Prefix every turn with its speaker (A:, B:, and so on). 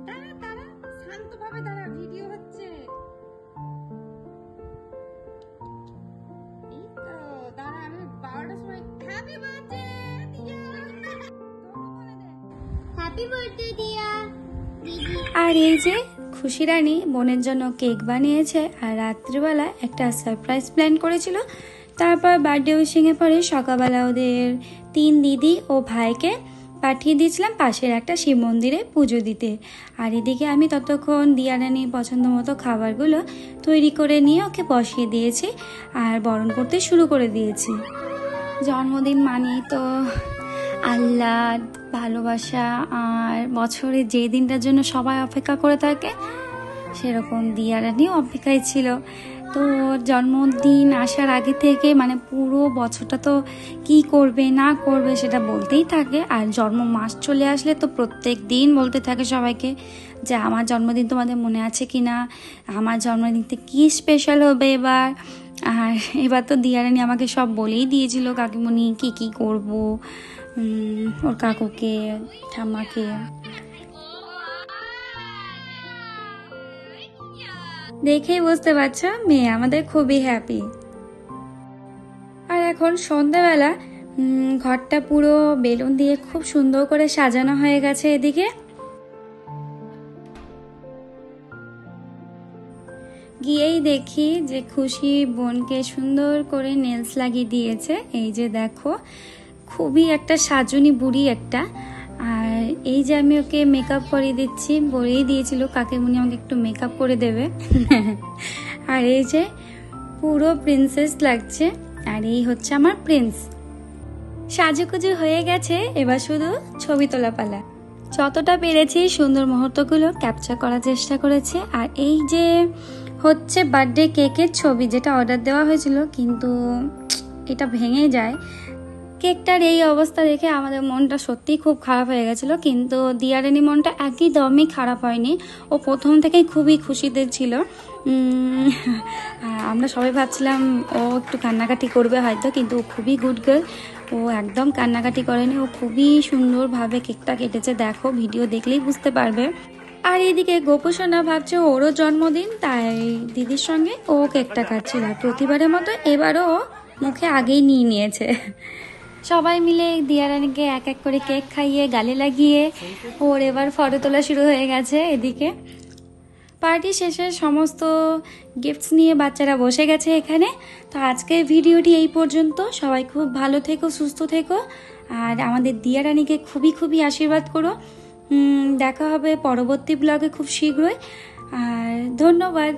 A: দাঁড়া দাঁড়া, শান্তভাবে দাঁড়া, ভিডিও হচ্ছে। এই তো দাঁড়া, আমি 12টার সময় হ্যাপি বার্থডে দিয়া,
B: হ্যাপি বার্থডে দিয়া।
C: আর এই যে খুশি রানী বোনের জন্য কেক বানিয়েছে আর রাত্রিবেলা একটা সারপ্রাইজ প্ল্যান করেছিল। তারপর বার্থডে উইশিংয়ে পরে সকালবেলা ওদের 3 দিদি ও ভাইকে পাঠিয়ে দিয়েছিলাম পাশের একটা শিব মন্দিরে পুজো দিতে। আর এদিকে আমি ততক্ষণ দিয়া রানীর পছন্দ মতো খাবারগুলো তৈরি করে নিয়ে ওকে বসিয়ে দিয়েছি আর বরণ করতে শুরু করে দিয়েছি। জন্মদিন মানেই তো আহ্লাদ, ভালোবাসা, আর বছরে যে দিনটার জন্য সবাই অপেক্ষা করে থাকে সেরকম দিয়া রানীও অপেক্ষায় ছিল। তো জন্মদিন আসার আগে থেকে মানে পুরো বছরটা তো কি করবে না করবে সেটা বলতেই থাকে। আর জন্ম মাস চলে আসলে তো প্রত্যেক দিন বলতে থাকে সবাইকে যে আমার জন্মদিন তোমাদের মনে আছে কি না, আমার জন্মদিনতে কি স্পেশাল হবে এবার। আর এবার তো দিয়া রানী আমাকে সব বলেই দিয়েছিল কাকিমণি কি কি করব, ওর কাকুকে, ঠাম্মাকে। দেখেই বুঝতে পারছো মেয়ে আমাদের খুবই হ্যাপি। আর এখন সন্ধ্যাবেলা ঘরটা পুরো বেলুন দিয়ে খুব সুন্দর করে সাজানো হয়ে গেছে। এদিকে গিয়েই দেখি যে খুশি বোনকে সুন্দর করে নেলস লাগিয়ে দিয়েছে। এই যে দেখো খুবই একটা সাজুনি বুড়ি একটা। আর এই যে আমি ওকে মেকআপ করিয়ে দিচ্ছি, বলেই দিয়েছিল কাকিমুনি আমাকে একটু মেকআপ করে দেবে। আর এই যে পুরো প্রিন্সেস লাগছে। আর এই হচ্ছে আমার প্রিন্স। সাজুকুজু হয়ে গেছে, এবার শুধু ছবি তোলা পালা। যতটা পেরেছি সুন্দর মুহূর্তগুলো ক্যাপচার করার চেষ্টা করেছি। আর এই যে হচ্ছে বার্থডে কেকের ছবি যেটা অর্ডার দেওয়া হয়েছিল, কিন্তু এটা ভেঙে যায়। কেকটার এই অবস্থা দেখে আমাদের মনটা সত্যিই খুব খারাপ হয়ে গেছিলো, কিন্তু দিয়া রানী মনটা একদমই খারাপ হয়নি। ও প্রথম থেকেই খুবই খুশিতে ছিল। আমরা সবাই ভাবছিলাম ও একটু কান্নাকাটি করবে হয়তো, কিন্তু ও খুবই গুড গার্ল, ও একদম কান্নাকাটি করেনি। ও খুবই সুন্দরভাবে কেকটা কেটেছে, দেখো ভিডিও দেখলেই বুঝতে পারবে। আর এদিকে গোপু সোনা ভাবছে ওরও জন্মদিন, তাই দিদির সঙ্গে ও কেকটা কাটছিল। আর প্রতিবারের মতো এবারও ও মুখে আগেই নিয়ে নিয়েছে। সবাই মিলে দিয়া রানীকে এক এক করে কেক খাইয়ে গালে লাগিয়ে ওর এবার ফটো তোলা শুরু হয়ে গেছে। এদিকে পার্টি শেষে সমস্ত গিফটস নিয়ে বাচ্চারা বসে গেছে এখানে। তো আজকের ভিডিওটি এই পর্যন্ত। সবাই খুব ভালো থেকো, সুস্থ থেকো, আর আমাদের দিয়া রানীকে খুবই খুবই আশীর্বাদ করো। দেখা হবে পরবর্তী ব্লগে খুব শীঘ্রই। আর ধন্যবাদ।